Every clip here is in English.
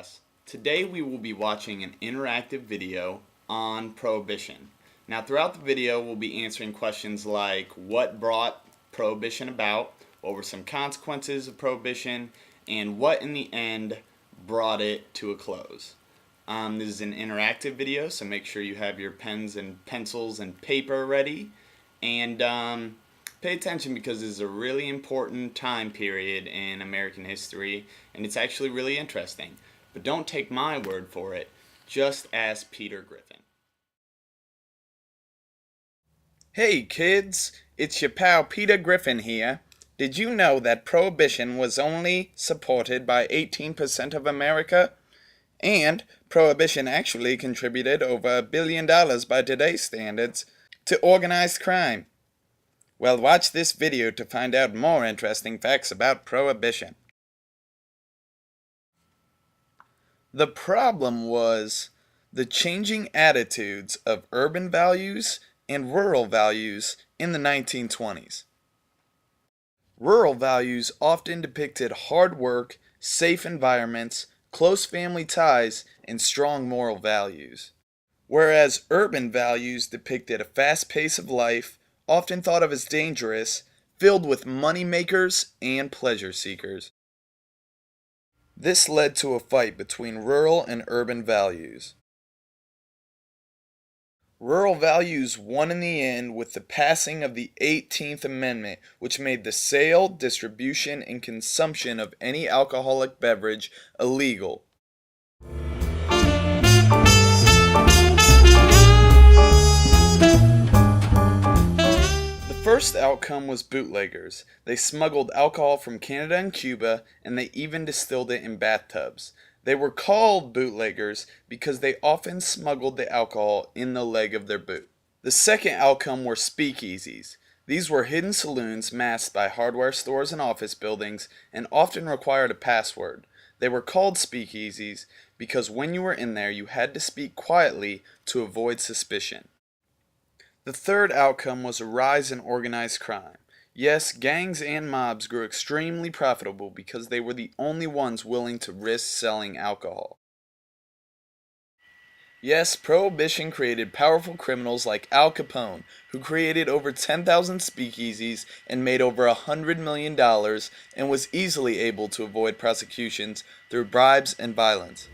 class. Today we will be watching an interactive video on Prohibition. Now throughout the video we'll be answering questions like what brought Prohibition about, what were some consequences of Prohibition, and what in the end brought it to a close. This is an interactive video, so make sure you have your pens and pencils and paper ready, and pay attention because this is a really important time period in American history, and it's actually really interesting. But don't take my word for it, just ask Peter Griffin. Hey kids, it's your pal Peter Griffin here. Did you know that Prohibition was only supported by 18% of America? And Prohibition actually contributed over $1 billion by today's standards to organized crime. Well, watch this video to find out more interesting facts about Prohibition. The problem was the changing attitudes of urban values and rural values in the 1920s. Rural values often depicted hard work, safe environments, close family ties, and strong moral values. Whereas urban values depicted a fast pace of life, often thought of as dangerous, filled with money makers and pleasure seekers. This led to a fight between rural and urban values. Rural values won in the end with the passing of the 18th Amendment, which made the sale, distribution, and consumption of any alcoholic beverage illegal. The first outcome was bootleggers. They smuggled alcohol from Canada and Cuba, and they even distilled it in bathtubs. They were called bootleggers because they often smuggled the alcohol in the leg of their boot. The second outcome were speakeasies. These were hidden saloons masked by hardware stores and office buildings and often required a password. They were called speakeasies because when you were in there you had to speak quietly to avoid suspicion. The third outcome was a rise in organized crime. Yes, gangs and mobs grew extremely profitable because they were the only ones willing to risk selling alcohol. Yes, Prohibition created powerful criminals like Al Capone, who created over 10,000 speakeasies and made over $100 million and was easily able to avoid prosecutions through bribes and violence.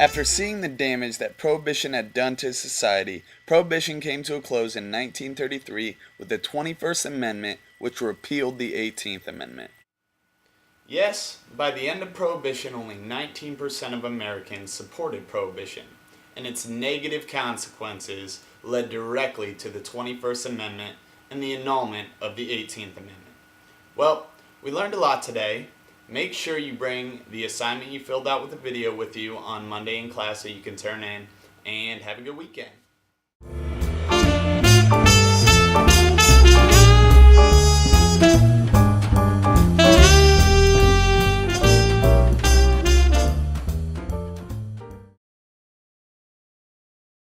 After seeing the damage that Prohibition had done to society, Prohibition came to a close in 1933 with the 21st Amendment, which repealed the 18th Amendment. Yes, by the end of Prohibition, only 19% of Americans supported Prohibition, and its negative consequences led directly to the 21st Amendment and the annulment of the 18th Amendment. Well, we learned a lot today. Make sure you bring the assignment you filled out with the video with you on Monday in class so you can turn in, and have a good weekend.